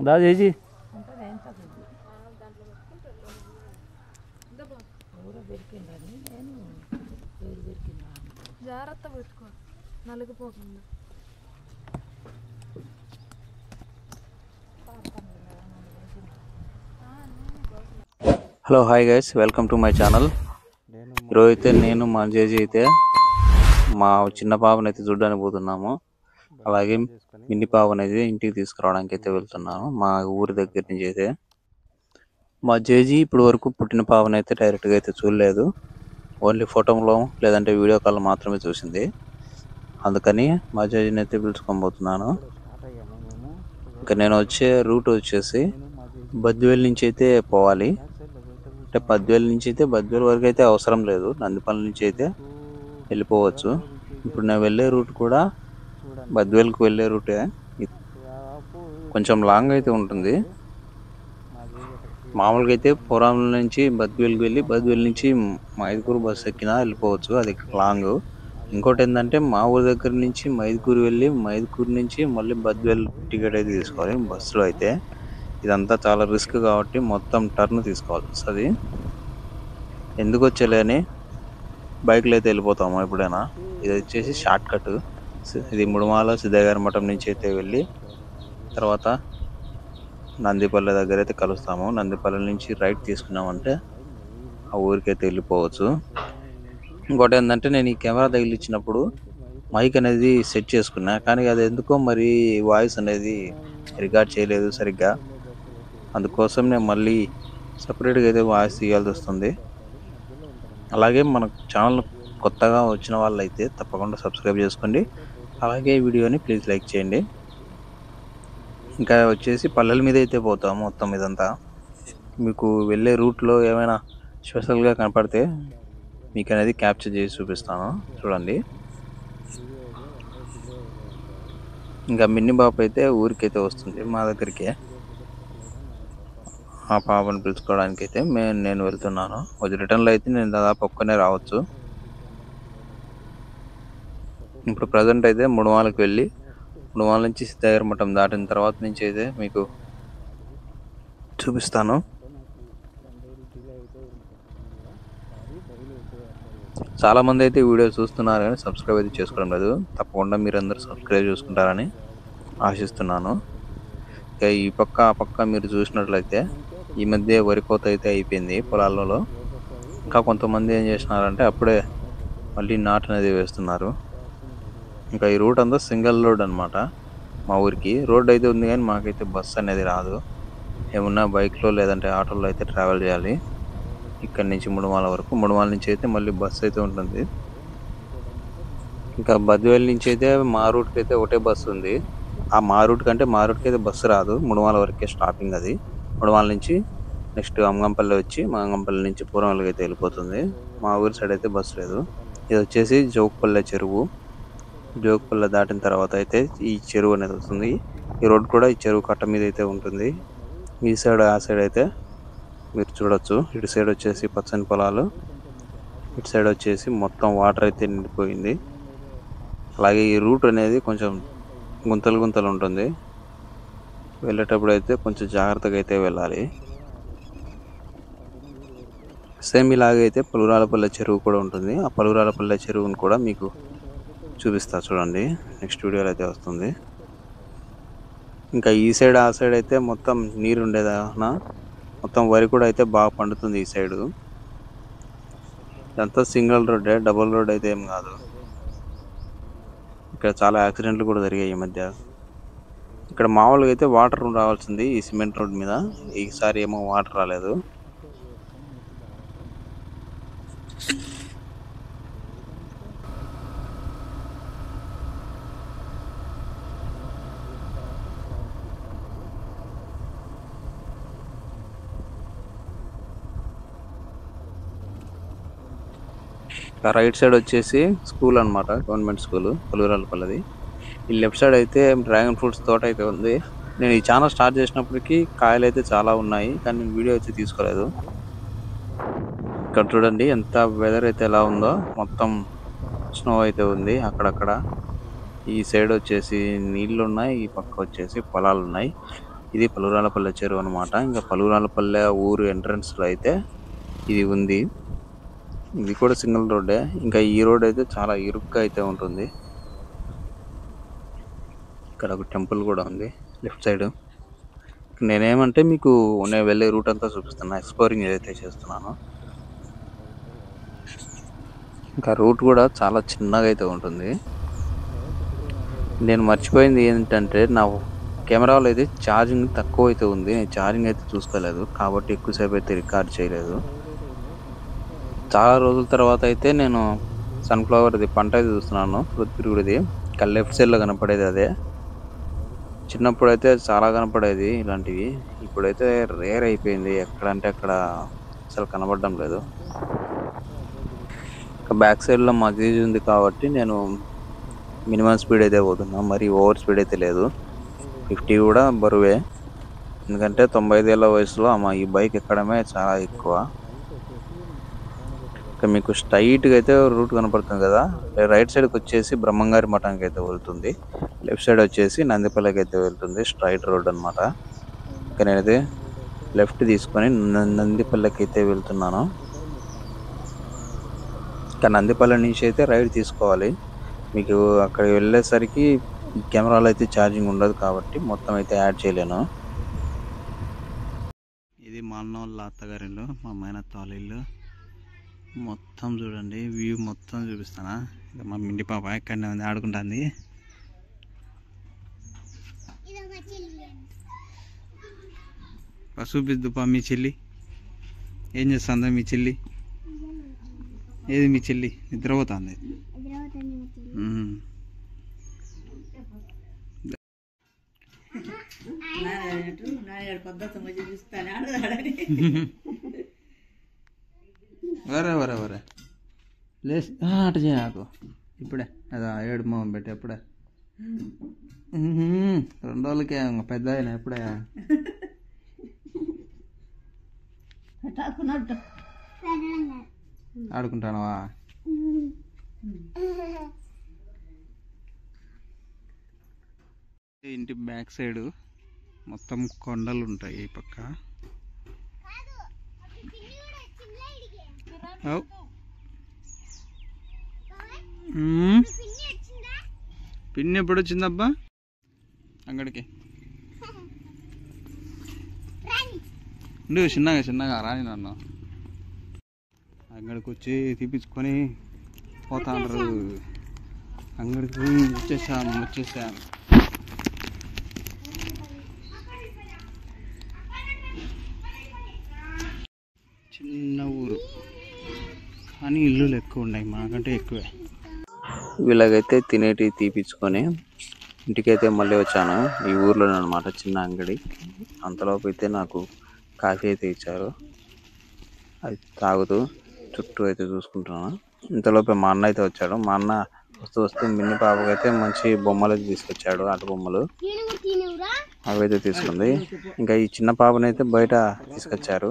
దా చేసి జాగ్రత్త పెట్టుకో నలిగిపోకుండా. Hello hi guys, welcome to my channel. ఈరోజు అయితే నేను మా జేజీ అయితే మా చిన్న పాపను అయితే చూడడానికి పోతున్నాము. అలాగే మిన్ని పాపను అయితే ఇంటికి తీసుకురావడానికి అయితే వెళ్తున్నాను మా ఊరి దగ్గర నుంచి. అయితే మా జేజీ ఇప్పుడు వరకు పుట్టిన పాపను అయితే డైరెక్ట్గా అయితే చూడలేదు, ఓన్లీ ఫోటోలో లేదంటే వీడియో కాల్ మాత్రమే చూసింది. అందుకని మా జేజీని అయితే పిలుచుకొని పోతున్నాను. ఇంకా నేను వచ్చే రూట్ వచ్చేసి బద్వేల్ నుంచి అయితే పోవాలి. అంటే బద్వేల్ నుంచి అయితే బద్వేల్ వరకు అయితే అవసరం లేదు, నందిపల్లి నుంచి అయితే వెళ్ళిపోవచ్చు. ఇప్పుడు నేను వెళ్ళే రూట్ కూడా బద్వేల్కి వెళ్ళే రూటే, కొంచెం లాంగ్ అయితే ఉంటుంది. మామూలుగా అయితే పురాణం నుంచి బద్వేల్కి వెళ్ళి బద్వేల్ నుంచి మైదుకూరు బస్సు ఎక్కినా వెళ్ళిపోవచ్చు, అది లాంగ్. ఇంకోటి ఏంటంటే మా ఊరి దగ్గర నుంచి మైదుకూరు వెళ్ళి మైదుకూరు నుంచి మళ్ళీ బద్వేల్ టికెట్ అయితే తీసుకోవాలి బస్సులో. అయితే ఇదంతా చాలా రిస్క్ కాబట్టి మొత్తం టర్న్ తీసుకోవాలి వస్తుంది. ఎందుకు వచ్చేలేని బైక్లో అయితే వెళ్ళిపోతాము ఎప్పుడైనా. ఇది వచ్చేసి షార్ట్ కట్. ఇది ముడుమాల సిద్ధయ్య గారి మఠం నుంచి అయితే వెళ్ళి తర్వాత నందిపల్లి దగ్గర అయితే కలుస్తాము. నందిపల్లి నుంచి రైట్ తీసుకున్నామంటే ఆ ఊరికైతే వెళ్ళిపోవచ్చు. ఇంకోటి ఏంటంటే నేను ఈ కెమెరా తగిలిచ్చినప్పుడు మైక్ అనేది సెట్ చేసుకున్నా, కానీ అది ఎందుకో మరి వాయిస్ అనేది రికార్డ్ చేయలేదు సరిగ్గా. అందుకోసం నేను మళ్ళీ సపరేట్గా అయితే వాయిస్ తీయాల్సి వస్తుంది. అలాగే మన ఛానల్ కొత్తగా వచ్చిన వాళ్ళు అయితే తప్పకుండా సబ్స్క్రైబ్ చేసుకోండి. అలాగే వీడియోని ప్లీజ్ లైక్ చేయండి. ఇంకా వచ్చేసి పల్లెల మీద అయితే పోతాము మొత్తం ఇదంతా. మీకు వెళ్ళే రూట్లో ఏమైనా స్పెషల్గా కనపడితే మీకు అనేది క్యాప్చర్ చేసి చూపిస్తాను, చూడండి. ఇంకా మిన్ని బాబు అయితే ఊరికైతే వస్తుంది మా దగ్గరికి. ఆ పాపను పిలుచుకోవడానికి అయితే నేను వెళ్తున్నాను. రిటర్న్లో అయితే నేను దాదాపు ఒక్కనే రావచ్చు. ఇప్పుడు ప్రజెంట్ అయితే ముడుమాలకు వెళ్ళి ముడుమాల నుంచి సిద్ధయ్య మఠం దాటిన తర్వాత నుంచి అయితే మీకు చూపిస్తాను. చాలామంది అయితే వీడియో చూస్తున్నారు కానీ సబ్స్క్రైబ్ అయితే చేసుకోవడం లేదు. తప్పకుండా మీరందరూ సబ్స్క్రైబ్ చేసుకుంటారని ఆశిస్తున్నాను. ఇక ఈ పక్క ఆ పక్క మీరు చూసినట్లయితే ఈ మధ్య వరి కోత అయితే అయిపోయింది పొలాలలో. ఇంకా కొంతమంది ఏం చేస్తున్నారంటే అప్పుడే మళ్ళీ నాటు అనేది వేస్తున్నారు. ఇంకా ఈ రూట్ అంతా సింగిల్ రోడ్ అనమాట. మా ఊరికి రోడ్ అయితే ఉంది కానీ మాకైతే బస్సు అనేది రాదు. ఏమన్నా బైక్లో లేదంటే ఆటోలో అయితే ట్రావెల్ చేయాలి ఇక్కడి నుంచి ముడుమాల వరకు. ముడుమాల నుంచి అయితే మళ్ళీ బస్సు అయితే ఉంటుంది. ఇంకా బద్వేల్ నుంచి అయితే మా రూట్కి అయితే ఒకటే బస్సు ఉంది. ఆ మా రూట్ కంటే మా రూట్కి అయితే బస్సు రాదు, ముడుమాల వరకే స్టాపింగ్ అది. ముడుమాల నుంచి నెక్స్ట్ అంగంపల్లి వచ్చి మా అంగంపల్లి నుంచి పూర్వంలోకి అయితే వెళ్ళిపోతుంది. మా ఊరి సైడ్ అయితే బస్సు లేదు. ఇది వచ్చేసి జోగుపల్లె చెరువు. జోగుపల్లె దాటిన తర్వాత అయితే ఈ చెరువు అనేది వస్తుంది. ఈ రోడ్ కూడా ఈ చెరువు కట్ట మీద అయితే ఉంటుంది. ఈ సైడ్ ఆ సైడ్ అయితే మీరు చూడొచ్చు. ఇటు సైడ్ వచ్చేసి పచ్చని పొలాలు, ఇటు సైడ్ వచ్చేసి మొత్తం వాటర్ అయితే నిండిపోయింది. అలాగే ఈ రూట్ అనేది కొంచెం గుంతలు గుంతలు ఉంటుంది. వెళ్ళేటప్పుడు అయితే కొంచెం జాగ్రత్తగా అయితే వెళ్ళాలి. సేమ్ ఇలాగైతే పలురాలపల్లె చెరువు కూడా ఉంటుంది. ఆ పలురాలపల్లె చెరువును కూడా మీకు చూపిస్తా చూడండి, నెక్స్ట్ వీడియోలో అయితే వస్తుంది. ఇంకా ఈ సైడ్ ఆ సైడ్ అయితే మొత్తం నీరు ఉండేదాన మొత్తం వరి కూడా అయితే బాగా పండుతుంది ఈ సైడు. ఇదంతా సింగిల్ రోడ్డే, డబుల్ రోడ్ అయితే ఏం కాదు. ఇక్కడ చాలా యాక్సిడెంట్లు కూడా జరిగాయి ఈ మధ్య. ఇక్కడ మామూలుగా అయితే వాటర్ రావాల్సింది ఈ సిమెంట్ రోడ్ మీద, ఈసారి ఏమో వాటర్ రాలేదు. రైట్ సైడ్ వచ్చేసి స్కూల్ అనమాట, గవర్నమెంట్ స్కూల్ పలురాలపల్లది. ఈ లెఫ్ట్ సైడ్ అయితే డ్రాగన్ ఫ్రూట్స్ తోట అయితే ఉంది. నేను ఈ ఛానల్ స్టార్ట్ చేసినప్పటికీ కాయలు అయితే చాలా ఉన్నాయి, కానీ నేను వీడియో అయితే తీసుకోలేదు. ఇక్కడ చూడండి ఎంత వెదర్ అయితే ఎలా ఉందో, మొత్తం స్నో అయితే ఉంది అక్కడక్కడ. ఈ సైడ్ వచ్చేసి నీళ్లు ఉన్నాయి, ఈ పక్క వచ్చేసి పొలాలు ఉన్నాయి. ఇది పలురాలపల్లె చెరువు అనమాట. ఇంకా పలురాలపల్లె ఊరు ఎంట్రన్స్లో అయితే ఇది ఉంది. ఇది కూడా సింగిల్ రోడ్డే. ఇంకా ఈ రోడ్ అయితే చాలా ఇరుగ్గా అయితే ఉంటుంది. ఇక్కడ ఒక టెంపుల్ కూడా ఉంది లెఫ్ట్ సైడ్. నేనేమంటే మీకు నేను వెళ్ళే రూట్ అంతా చూపిస్తున్నా, ఎక్స్ప్లోరింగ్ ఏదైతే చేస్తున్నానో. ఇంకా రూట్ కూడా చాలా చిన్నగా అయితే ఉంటుంది. నేను మర్చిపోయింది ఏంటంటే నా కెమెరాలో అయితే ఛార్జింగ్ తక్కువ అయితే ఉంది. నేను ఛార్జింగ్ అయితే చూసుకోలేదు కాబట్టి ఎక్కువసేపు అయితే రికార్డ్ చేయలేదు. చాలా రోజుల తర్వాత అయితే నేను సన్ఫ్లవర్ది పంట అయితే చూస్తున్నాను, ప్రొద్దుతిరుగుడిది. ఇక్కడ లెఫ్ట్ సైడ్లో కనపడేది అదే. చిన్నప్పుడు అయితే చాలా కనపడేది ఇలాంటివి. ఇప్పుడైతే రేర్ అయిపోయింది, ఎక్కడంటే అక్కడ అసలు కనపడడం లేదు. బ్యాక్ సైడ్లో మసీద్ ఉంది కాబట్టి నేను మినిమం స్పీడ్ అయితే పోతున్నా, మరి ఓవర్ స్పీడ్ అయితే లేదు. 50 కూడా బరువే, ఎందుకంటే 95 ఏళ్ళ వయసులో ఈ బైక్ ఎక్కడమే చాలా ఎక్కువ. ఇక మీకు స్ట్రైట్గా అయితే రూట్ కనపడుతుంది కదా, రైట్ సైడ్కి వచ్చేసి బ్రహ్మంగారి మఠానికి అయితే వెళ్తుంది, లెఫ్ట్ సైడ్ వచ్చేసి నందిపల్లికి అయితే వెళ్తుంది. స్ట్రైట్ రోడ్ అనమాట. ఇక నేనైతే లెఫ్ట్ తీసుకొని నందిపల్లికి అయితే వెళ్తున్నాను. ఇక నందిపల్లి నుంచి అయితే రైట్ తీసుకోవాలి. మీకు అక్కడ వెళ్ళేసరికి కెమెరాలో అయితే ఛార్జింగ్ ఉండదు కాబట్టి మొత్తం అయితే యాడ్ చేయలేను. ఇది మా అన్న వాళ్ళ అత్తగారిల్లు, మా మేనత్త వాళ్ళ ఇల్లు. మొత్తం చూడండి, వ్యూ మొత్తం చూపిస్తానా. ఇక మా ఇంటి పాప ఎక్కడనే ఉంది, ఆడుకుంటుంది. చూపిద్దుపా మీ చెల్లి ఏం చేస్తుందో. మీ చెల్లి ఏది? మీ చెల్లి నిద్రపోతుంది. వరే వరే వరే లేచి అటు చేయకు ఇప్పుడే. అదా ఏడు మొహం పెట్టి ఎప్పుడే 2 రోజులకే పెద్ద అయినా ఎప్పుడే ఆడుకుంటానవా? ఇంటి బ్యాక్ సైడ్ మొత్తం కొండలు ఉంటాయి ఈ పక్క. పిన్ని ఎప్పుడు వచ్చిందబ్బా అంగడికి? చిన్నగా చిన్నగా రాని నన్ను అంగడికి వచ్చి తీపించుకొని పోతాండ్రు. అంగడికి వచ్చేసాను. చిన్న ఊరు కానీ ఇల్లులు ఎక్కువ ఉన్నాయి, మాకంటే ఎక్కువే. వీళ్ళకైతే తినేటి తీపించుకొని ఇంటికైతే మళ్ళీ వచ్చాను. ఈ ఊర్లోనే అనమాట చిన్న అంగడి. అంతలోపు అయితే నాకు కాఫీ అయితే ఇచ్చారు, అది తాగుతూ చుట్టూ అయితే చూసుకుంటున్నాను. ఇంతలోపే మా అన్న అయితే వచ్చాడు. మా అన్న వస్తూ మిన్ని పాపకైతే మంచి బొమ్మలు అయితే తీసుకొచ్చాడు, ఆట బొమ్మలు. అవైతే తీసుకుంది. ఇంకా ఈ చిన్న పాపనైతే బయట తీసుకొచ్చారు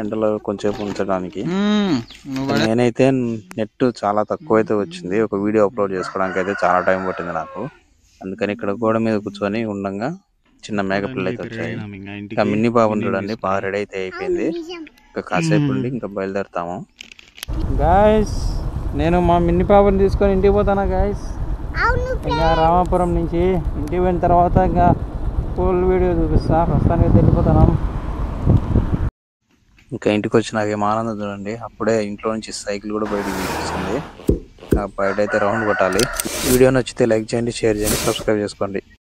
ఎండలో కొంచెంసేపు ఉంచడానికి. నేనైతే నెట్ చాలా తక్కువ అయితే వచ్చింది, ఒక వీడియో అప్లోడ్ చేసుకోవడానికి అయితే చాలా టైం పట్టింది నాకు. అందుకని ఇక్కడ గోడ మీద కూర్చొని ఉండగా చిన్న మేకపిల్లలు అయితే వచ్చాయి. ఇంకా మిన్ని పాపను చూడండి, బాగా రెడీ అయితే అయిపోయింది. ఇంకా కాసేపు ఉండి ఇంకా బయలుదేరుతాము. గాయస్ నేను మా మిన్ని పాపని తీసుకొని ఇంటికి పోతానా గాయస్. ఇంకా రామాపురం నుంచి ఇంటికి పోయిన తర్వాత ఇంకా ఫుల్ వీడియో చూపిస్తా. ప్రస్తుతానికి వెళ్ళిపోతాను. ఇంకా ఇంటికి వచ్చి నాకేం ఆనందం చూడండి, అప్పుడే ఇంట్లో నుంచి సైకిల్ కూడా బయటకు తీసుకొస్తుంది. బయట అయితే రౌండ్ కొట్టాలి. వీడియో నచ్చితే లైక్ చేయండి, షేర్ చేయండి, సబ్స్క్రైబ్ చేసుకోండి.